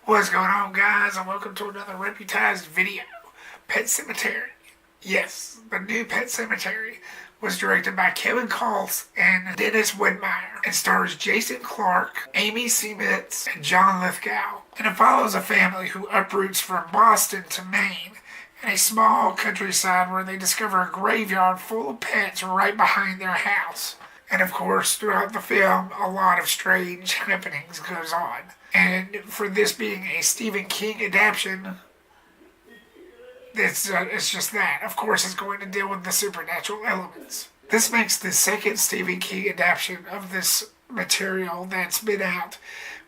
What's going on, guys, and welcome to another reputized video. Pet Sematary. Yes, the new Pet Sematary was directed by Kevin Kölsch and Dennis Widmyer and stars Jason Clarke, Amy Seimetz, and John Lithgow. And it follows a family who uproots from Boston to Maine in a small countryside where they discover a graveyard full of pets right behind their house. And of course, throughout the film, a lot of strange happenings goes on. And for this being a Stephen King adaptation, it's just that. Of course, it's going to deal with the supernatural elements. This makes the second Stephen King adaptation of this material that's been out,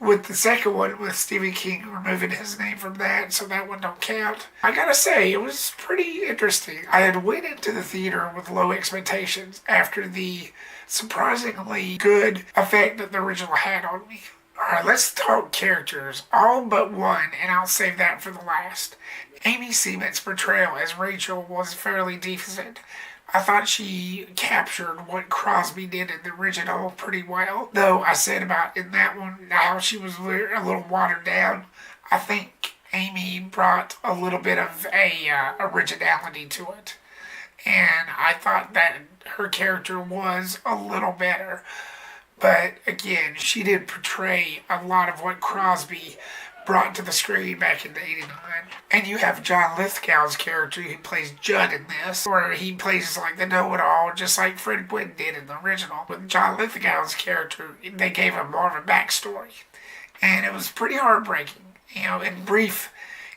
with the second one with Stephen King removing his name from that, so that one don't count. I gotta say, it was pretty interesting. I had went into the theater with low expectations after the surprisingly good effect that the original had on me. Alright, let's talk characters, all but one, and I'll save that for the last. Amy Seimetz's portrayal as Rachel was fairly decent. I thought she captured what Crosby did in the original pretty well. Though I said about in that one how she was a little watered down, I think Amy brought a little bit of a originality to it. And I thought that her character was a little better. But again, she did portray a lot of what Crosby brought to the screen back in '89. And you have John Lithgow's character who plays Judd in this, where he plays like the know-it-all, just like Fred Gwynne did in the original. With John Lithgow's character, they gave him more of a backstory. And it was pretty heartbreaking. You know, in brief,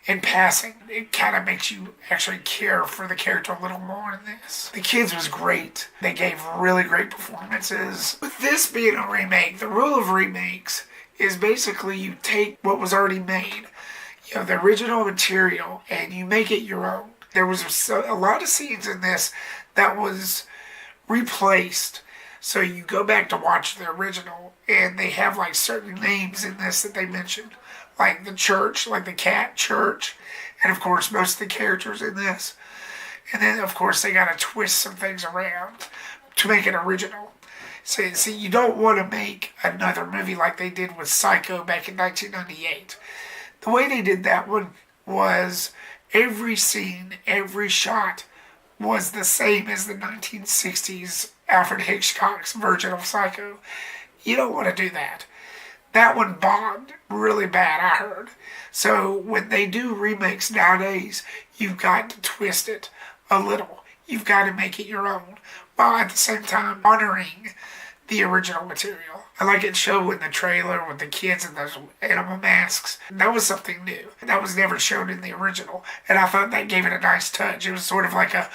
in passing, it kind of makes you actually care for the character a little more in this. The kids was great. They gave really great performances. With this being a remake, the rule of remakes is basically you take what was already made, you know, the original material, and you make it your own. There was a lot of scenes in this that was replaced. So you go back to watch the original, and they have like certain names in this that they mentioned. Like the church, like the cat church, and of course most of the characters in this. And then of course they gotta twist some things around to make it original. So see, you don't want to make another movie like they did with Psycho back in 1998. The way they did that one was every scene, every shot was the same as the 1960s Alfred Hitchcock's version of Psycho. You don't want to do that. That one bombed really bad, I heard. So when they do remakes nowadays, you've got to twist it a little. You've got to make it your own, while at the same time honoring the original material. I like it showed in the trailer with the kids in those animal masks. That was something new. That was never shown in the original. And I thought that gave it a nice touch. It was sort of like a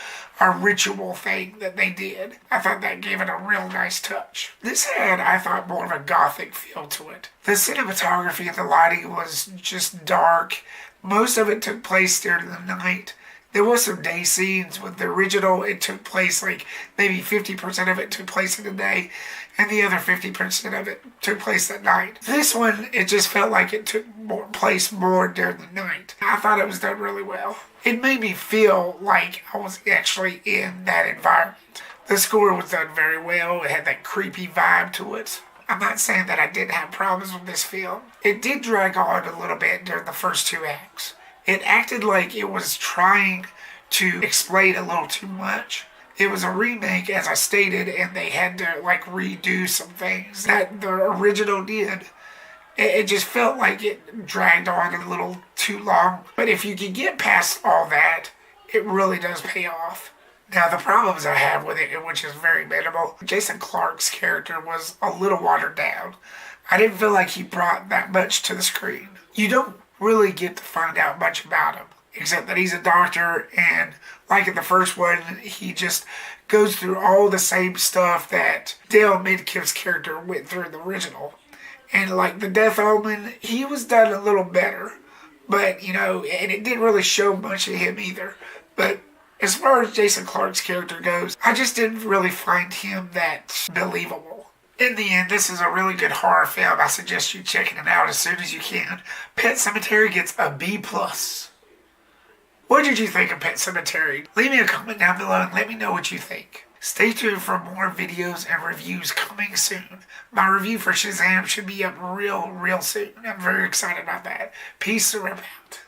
ritual thing that they did. I thought that gave it a real nice touch. This had, I thought, more of a gothic feel to it. The cinematography and the lighting was just dark. Most of it took place during the night. There was some day scenes. With the original, it took place like maybe 50% of it took place in the day, and the other 50% of it took place at night. This one, it just felt like it took place more during the night. I thought it was done really well. It made me feel like I was actually in that environment. The score was done very well. It had that creepy vibe to it. I'm not saying that I didn't have problems with this film. It did drag on a little bit during the first two acts. It acted like it was trying to explain a little too much. It was a remake, as I stated, and they had to like redo some things that the original did. It just felt like it dragged on a little too long. But if you can get past all that, it really does pay off. Now, the problems I have with it, which is very minimal, Jason Clarke's character was a little watered down. I didn't feel like he brought that much to the screen. You don't really get to find out much about him, except that he's a doctor, and like in the first one, he just goes through all the same stuff that Dale Midkiff's character went through in the original. And like the Death Omen, he was done a little better, but you know, and it didn't really show much of him either. But as far as Jason Clarke's character goes, I just didn't really find him that believable. In the end, this is a really good horror film. I suggest you checking it out as soon as you can. Pet Sematary gets a B+. What did you think of Pet Sematary? Leave me a comment down below and let me know what you think. Stay tuned for more videos and reviews coming soon. My review for Shazam should be up real soon. I'm very excited about that. Peace to Rip out.